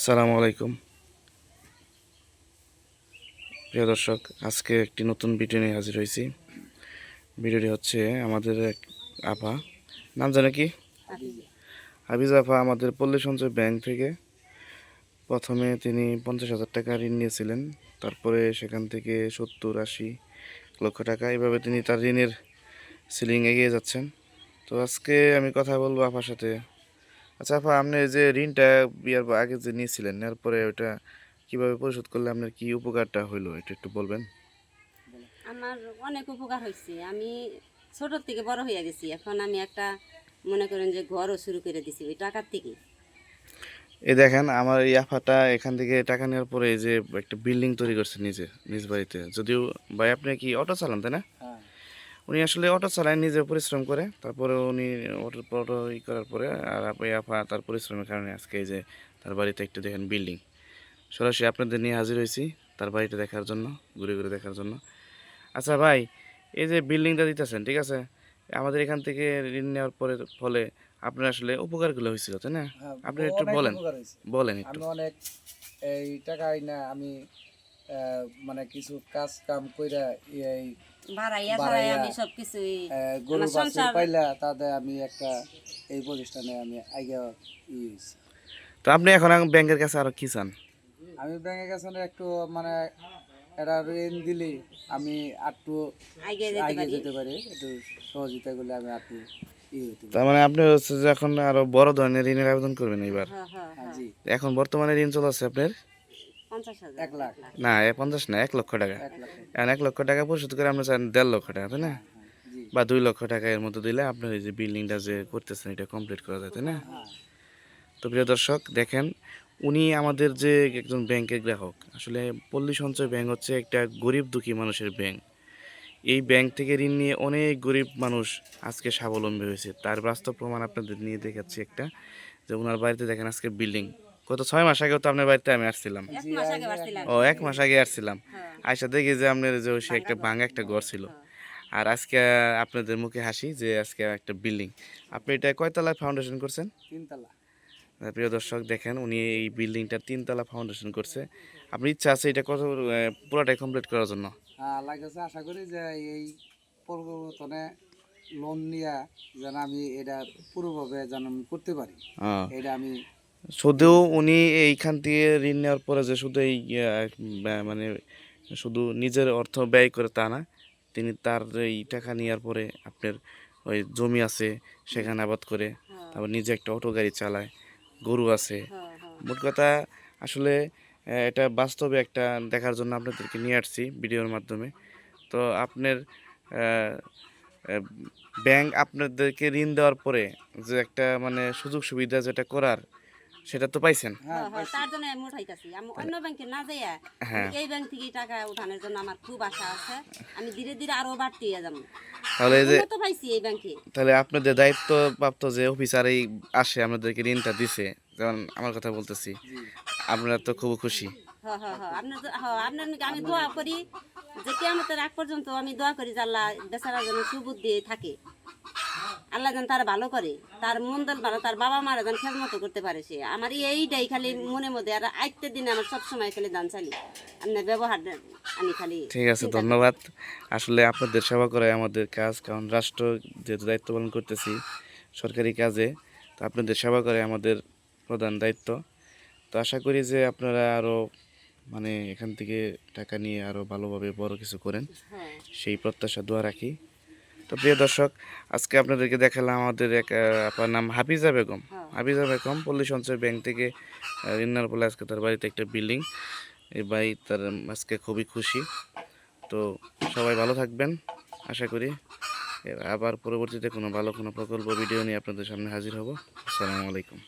আসসালামু আলাইকুম প্রিয় দর্শক, আজকে একটি নতুন ভিডিও নিয়ে হাজির হয়েছি। ভিডিওটি হচ্ছে আমাদের এক আপা, নাম জানে কি, হাফিজ আপা আমাদের পল্লী সঞ্চয় ব্যাংক থেকে প্রথমে তিনি 50,000 টাকা ঋণ নিয়েছিলেন। তারপরে সেখান থেকে 70-80 লক্ষ টাকা, এভাবে তিনি তার ঋণের সিলিং এগিয়ে যাচ্ছেন। তো আজকে আমি কথা বলবো আপার সাথে। আচ্ছা আপা, আপনি যে ঋণটা বিয়ার আগে যে নিয়েছিলেন, নেওয়ার পরে ওটা কিভাবে পরিশোধ করলে আপনার কি উপকারটা হইলো, এটা একটু বলবেন? আমার অনেক উপকার হয়েছে। আমি ছোট থেকে বড় হয়ে গেছি। এখন আমি একটা মনে করেন যে ঘরও শুরু করে দিছি ওই টাকার থেকে। এই দেখেন, আমার এই আফাটা এখান থেকে টাকা নেওয়ার পরে এই যে একটা বিল্ডিং তৈরি করছে নিজ বাড়িতে। যদিও ভাই আপনি কি অটো চালান, তাই না? হ্যাঁ, উনি আসলে অটো চালায়, নিজে পরিশ্রম করে, তারপরে উনি অটো করার পরে আর এই আফা তার পরিশ্রমের কারণে আজকে এই যে তার বাড়িতে একটু দেখেন বিল্ডিং। সরাসরি আপনাদের নিয়ে হাজির হয়েছি তার বাড়িটা দেখার জন্য, ঘুরে ঘুরে দেখার জন্য। আচ্ছা ভাই, এই যে বিল্ডিংটা দিতেছেন, ঠিক আছে, আমাদের এখান থেকে ঋণ নেওয়ার পরে ফলে আপনার আসলে উপকারগুলো হয়েছিল, তাই না? হ্যাঁ, আপনি একটু অনেক বলেন, উপকার হয়েছে। বলেন একটু। আমি অনেক এই টাকা না আমি মানে কিছু কাজ কাম কইরা এই ভাড়াইয়া ছাড়াই বাড়াইয়া আমি সব কিছুই গরু আমার বাছুর সংসার। পাইলা তাতে আমি একটা এই প্রতিষ্ঠানে আমি আগে হইছি। তো আপনি এখন ব্যাংকের কাছে আরো কি চান? আমি ব্যাংকের কাছে একটু মানে এটা ঋণ দিলে আমি একটু আগে যেতে আগে পারি। যেতে পারি, একটু সহযোগিতা করলে আমি একটু হইতে তার পারি। মানে আপনি হচ্ছে যে এখন আরো বড় ধরনের ঋণের আবেদন করবেন এবার। হ্যাঁ হ্যাঁ হ্যাঁ হ্যাঁ। জি, এখন বর্তমানে ঋণ চলছে আপনার 50,000 1 লাখ, 1 লাখ। না 50 না 1 লক্ষ টাকা। 1 লাখ। এখন 1 লক্ষ টাকা পরিশোধ করে আপনি চান 1.5 লক্ষ টাকা, তাই না? হ্যাঁ হ্যাঁ জি, বা 2 লক্ষ টাকা এর মতো দিলে আপনার এই যে বিল্ডিংটা যে করতেছেন এটা কমপ্লিট করা যায়, তাই না? হ্যাঁ তো প্রিয় দর্শক দেখেন, উনি আমাদের যে একজন ব্যাংকের গ্রাহক। আসলে পল্লী সঞ্চয় ব্যাংক হচ্ছে একটা গরিব দুঃখী মানুষের ব্যাংক। এই ব্যাংক থেকে ঋণ নিয়ে অনেক গরিব মানুষ আজকে স্বাবলম্বী হয়েছে। তার বাস্তব প্রমাণ আপনাদের নিয়ে দেখাচ্ছি একটা, যে ওনার বাড়িতে দেখেন আজকে বিল্ডিং। গত 6 মাস আগেও তো আপনার বাড়িতে আমি আসছিলাম। এক জি, মাস আগে বাড়ছিলাম। ও 1 মাস আগে আসছিলাম। হ্যাঁ। আয়সা দেখি যে আপনার যে সে ভাঙ্গা একটা ঘর। ভাঙা একটা ঘর ছিল। হ্যাঁ। আর আজকে আপনাদের মুখে হাসি যে আজকে একটা বিল্ডিং। আপনি এটা কয়তলা ফাউন্ডেশন করছেন? 3 তলা। প্রিয় দর্শক দেখেন, উনি এই বিল্ডিংটা 3 তলা ফাউন্ডেশন করছে। আপনার ইচ্ছা আছে এটা কত পুরোটাই কমপ্লিট করার জন্য? আল্লাহর কাছে আশা করি যে এই পরিবর্তনে লোন নিয়ে যেন আমি এটা পুরোভাবে যেন আমি করতে পারি, হ্যাঁ, এটা আমি শুধু উনি এইখান থেকে ঋণ নেওয়ার পরে যে শুধু এই মানে শুধু নিজের অর্থ ব্যয় করে তা না, তিনি তার এই টাকা নেওয়ার পরে আপনার ওই জমি আছে সেখানে আবাদ করে, হ্যাঁ তারপর নিজে একটা অটো গাড়ি চালায়, গরু আছে। হ্যাঁ হ্যাঁ। মোট কথা আসলে এটা বাস্তবে একটা দেখার জন্য আপনাদেরকে নিয়ে আসছি ভিডিওর মাধ্যমে। তো আপনার ব্যাংক আপনাদেরকে ঋণ দেওয়ার পরে যে একটা মানে সুযোগ সুবিধা যেটা করার, সেটা তো পাইছেন। হ্যাঁ হ্যাঁ হ্যাঁ, পাইছি। তার জন্য আমি উঠাইতাছি। আমি অন্য ব্যাংকে না যাইয়া আমি হ্যাঁ, এই ব্যাংক থেকে টাকা উঠানোর জন্য আমার খুব আশা আছে। আমি ধীরে ধীরে আরো বাড়তে যাবো। তাহলে আমি এই যে উন্নত পাইছি এই ব্যাংকে। তাহলে আপনাদের দায়িত্বপ্রাপ্ত যে অফিসার এই আসে আপনাদেরকে ঋণটা দিছে, যেমন আমার কথা বলতেছি, জি, আপনারা তো খুব খুশি। হ্যাঁ হ্যাঁ হ্যাঁ, আপনার নাকি আমি দোয়া করি যে কিয়ামতের আগ পর্যন্ত আমি দোয়া করি যে আল্লাহ বেচারা যেন সুবুদ্ধি থাকে। আল্লাহ যেন তার ভালো করে, তার মন দেন ভালো, তার বাবা মারা যেন খেদমতো করতে পারে সে। আমার এইটাই খালি মনের মধ্যে। আর আজকের দিনে আমার সবসময় খালি দান চালি আপনার ব্যবহার আমি খালি ঠিক আছে, চিন্তা করি। ধন্যবাদ। আসলে আপনাদের সেবা করাই আমাদের কাজ, কারণ রাষ্ট্র যেহেতু দায়িত্ব পালন করতেছি সরকারি কাজে, তো আপনাদের সেবা করাই আমাদের প্রধান দায়িত্ব। তো আশা করি যে আপনারা আরও মানে এখান থেকে টাকা নিয়ে আরও ভালোভাবে বড় কিছু করেন, হ্যাঁ সেই প্রত্যাশা দোয়া রাখি। তো প্রিয় দর্শক, আজকে আপনাদেরকে দেখালাম আমাদের এক আপার নাম হাফিজা বেগম। হ্যাঁ হাফিজা বেগম পল্লী সঞ্চয় ব্যাংক থেকে ঋণ নেওয়ার ফলে আজকে তার বাড়িতে একটা বিল্ডিং। এই বাড়ি তার আজকে খুবই খুশি। তো সবাই ভালো থাকবেন আশা করি। আবার পরবর্তীতে কোনো ভালো কোনো প্রকল্প ভিডিও নিয়ে আপনাদের সামনে হাজির হব। আসসালামু আলাইকুম।